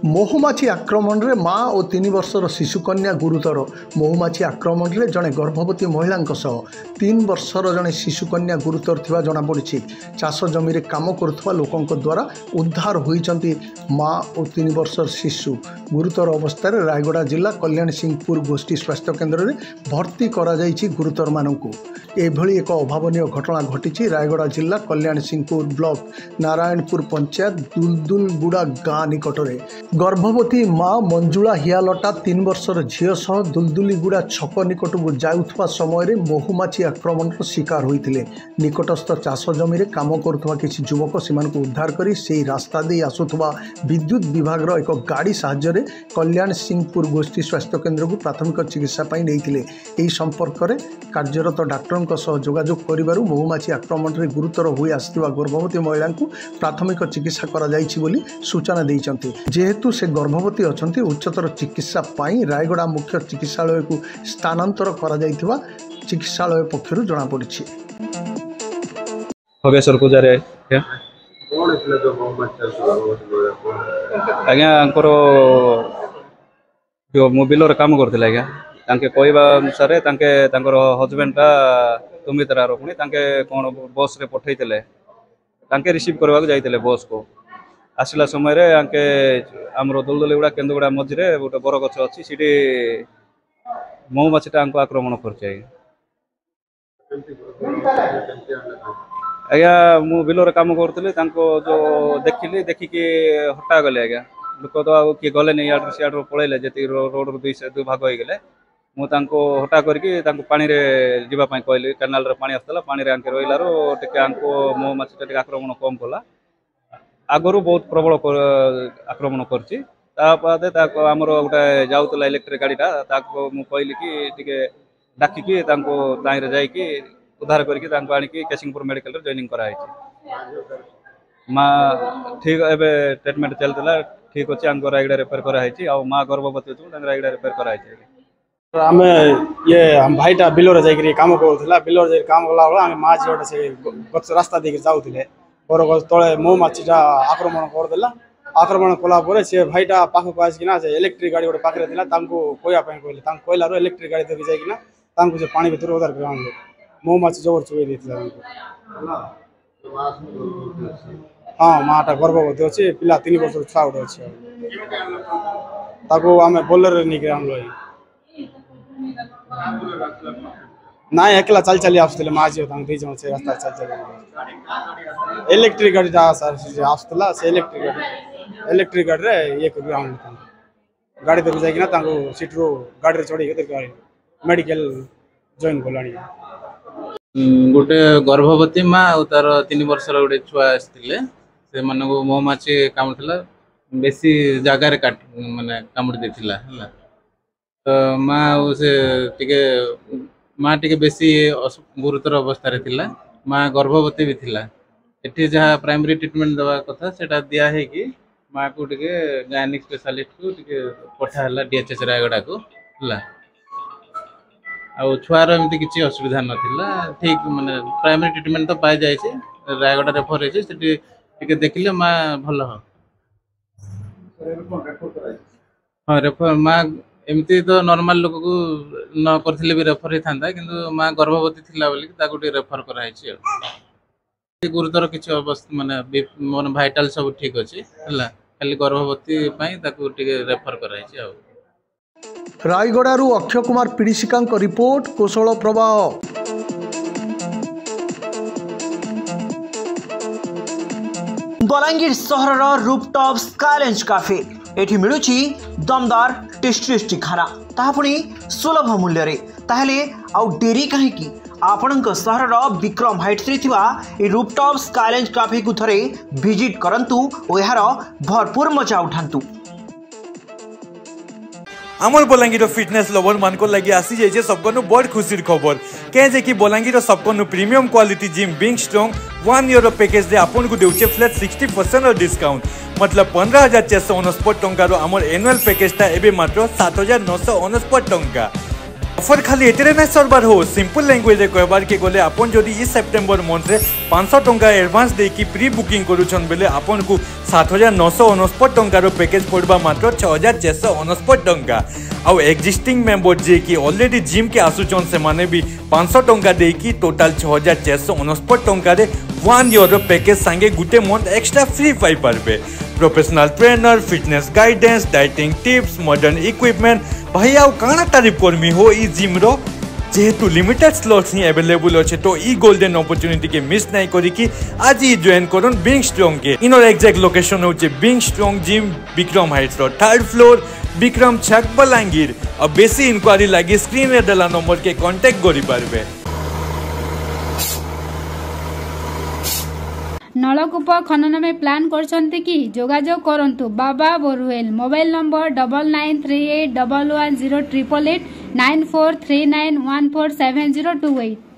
महुमाछी आक्रमण में माँ और 3 वर्षर शिशुकन्या गुरुतर। महुमाछी आक्रमण में जड़े गर्भवती महिला 3 वर्षर जड़े शिशुकन्या गुरुतर थिबा जनापड़ी। चाष जमी काम करुवा लोकों द्वारा उद्धार होती माँ और 3 वर्षर शिशु गुरुतर अवस्था रायगड़ा जिला कल्याण सिंहपुर गोष्ठी स्वास्थ्य केन्द्र में भर्ती करा गुरुतर मानू। एभली एक अभावन घटना घटी रायगड़ा जिला कल्याण सिंहपुर ब्लॉक नारायणपुर पंचायत दुलदुलगुड़ा गाँ निकट में। गर्भवती माँ मंजुला हियालटा 3 वर्षर झील सह दुलदुलीगुड़ा छक निकट को जाउथवा समय महुमाछी आक्रमण शिकार होते। निकटस्थ चाष जमी काम करुवा किसी युवक से उद्धार कर से रास्ता दे आसुवा विद्युत विभाग एक गाड़ी साहाय्य कल्याण सिंहपुर गोष्ठी स्वास्थ्य केन्द्र को प्राथमिक चिकित्सा नहीं संपर्क में कार्यरत डाक्टर जोगाजोग कर महुमाछी आक्रमण में गुरुतर हो आसुवा गर्भवती महिला को प्राथमिक चिकित्सा कर सूचना देते। जेहेतु से गर्भवती अच्छा उच्चतर चिकित्सा पाई रायगड़ा मुख्य चिकित्सालय को स्थानांतर करा जायथिबा चिकित्सालय पक्षरु जना पड़ी। भगेश्वर पूजारे आज्ञा मोबिलर काम करते आज्ञा कहवा अनुसार हजबैंडा तुमितरा पुणी कौन बस रे पठे रिसीव करने जाते बस को आसला समय आमर दुलदुलीगुड़ा केन्दुगुड़ा मझे गोटे बरगछ अच्छी सीटी महुमाछीटा आक्रमण कर आज्ञा मु बिलर काम करुली जो देखिकी हटा गले आज्ञा लोक तो किए गले नहीं इड सियाड़ पलैले जी रोड दुई भाग हो गले मुझे हटा करके पानी जावाई कहली केनाल पानी आसला पानी रही महुमाछीटा आक्रमण कम कला आगु बहुत प्रबल आक्रमण करमर गोटे जाऊला इलेक्ट्रिक गाड़ीटा मुझे कहली कि डाकिकी जाकि उद्धार करके आनिकी केसिंगपुर मेडिकल जॉइनिंग कराई माँ ठीक एवं ट्रिटमेंट चलता ठीक अच्छे रायगड़ा रेफर कराई माँ गर्भवती अच्छी रायगड़ा रेफर कराई आम ये हम भाईटा बिलर जाकि कम करूला बिलर जा कम कला माँ झीटा से रास्ता देकर जाऊे बरगछ तले महुमाछीटा आक्रमण करदेला आक्रमण कलापर से भाईटा पाखक आसिकिना से इलेक्ट्रिक गाड़ी गोटे पाखे कहवाई कहले कहलू इलेक्ट्रिक गाड़ी धरिक जाइना से पानी भर उद्धार कर महुमाछी जबर चुई देता। हाँ माँटा गर्भवती अच्छी पिला 3 वर्ष छुआ गोटे अच्छे आम बोलेरो नहीं आनल ना एकला चल चली आसुले माँ झील दुई जन से रास्ता चल चल इलेक्ट्रिक गाड़ी आसला से इलेक्ट्रिक गाड़ी ये गाड़ी धर जाइना सीट्रु गाड़ी चढ़ी मेडिकल जॉइन कला गोटे गर्भवती माँ और तार 3 वर्षर गोटे छुआ आसते से मन को महुमाछी कामुला बेसी जगार माने कामुड़ी देथिला है तो माँ से टिके माँ टिके बेसी गुरुतर अवस्था थिला माँ गर्भवती भी थिला एठी जहाँ प्राइमरी ट्रीटमेंट दवा कथा सेटा दिया है कि माँ को टिके गायनिक स्पेशलिस्ट को टिके पठा हला डीएचएस रायगड़ा को हला आ छुआर एमती किसी असुविधा नाला ठीक माने प्राइमरी ट्रीटमेंट तो पाई जाए रायगड़ा रेफर है देखिले माँ भल हाँ रेफर माँ एमती तो नॉर्मल लोक को न करथिले भी रेफर होता किंतु माँ गर्भवती थिला बोली रेफर कराई गुरुतर किसी अवस्था माने मन भाइटाल सब ठीक अच्छे है खाली गर्भवती रेफर कराई। रायगड़ारू अक्षय कुमार पीड़िशिका रिपोर्ट कौशल प्रवाह। बलांगीर सहर रूपटॉप स्काईलैंड कैफे एठी मिलुची दमदार टेस्टी खाना ताहा पुणी सुलभ मूल्य रे ताहले आउ डेरी कहीं आपणक सहर विक्रम हाइट्स रे थिबा ए रूपटॉप स्काईलैंड कैफे को थरे विजिट करंतु और यार भरपूर मजा उठांतु। आमर बलांगीर फिटनेस लवर मान को लगी आसी जाइए सबको बड़ खुशी खबर कहे कि बलांगीर सबको premium quality gym being strong 1 year package दे आपन को देउचे फ्लैट 60% डिस्काउंट मतलब 15,449 टंकार आमर एनुअल पैकेजटा एबे मात्र 7,949 टंका। ऑफर खाली एतरे ना सरबार हो सिंपल लैंग्वेज रे कहबार के गले आपन जदि इस सेप्टेम्बर मंथ रे 500 टंका एडवांस दे कि प्री बुकिंग करूछन बेले आपन को 7,999 टंकार पैकेज पड़वा मात्र 6,699 टंका। आउ एक्जिस्टिंग मेंबर जे कि ऑलरेडी जिम के आसुचन से माने भी 500 टंका देकी टोटल 6,699 टंका 1 ईयर पैकेज सांगे गुटे मंथ एक्स्ट्रा फ्री पाई पारबे। Professional trainer, fitness guidance, dieting tips, modern equipment भाई आउ काना तारीफ करमी हो ई जिम रो जेहेतु लिमिटेड स्लॉट्स ही अवेलेबल अच्छे तो ई गोल्डन अपॉर्चुनिटी के मिस नहीं करी कि आज ही जॉइन करन बीइंग स्ट्रांग के। इनर एग्जैक्ट लोकेशन होचे being strong gym Vikram heights रो 3rd फ्लोर विक्रम छक बलांगीर। और बेसी इंक्वायरी लगी स्क्रीन रे देला नंबर के कांटेक्ट करि पारबे। नलकूप खनन में प्लान करछन्ते कि जोगाजोग करंतु बाबा बोरवेल। Mobile number 9938110888 9439147028।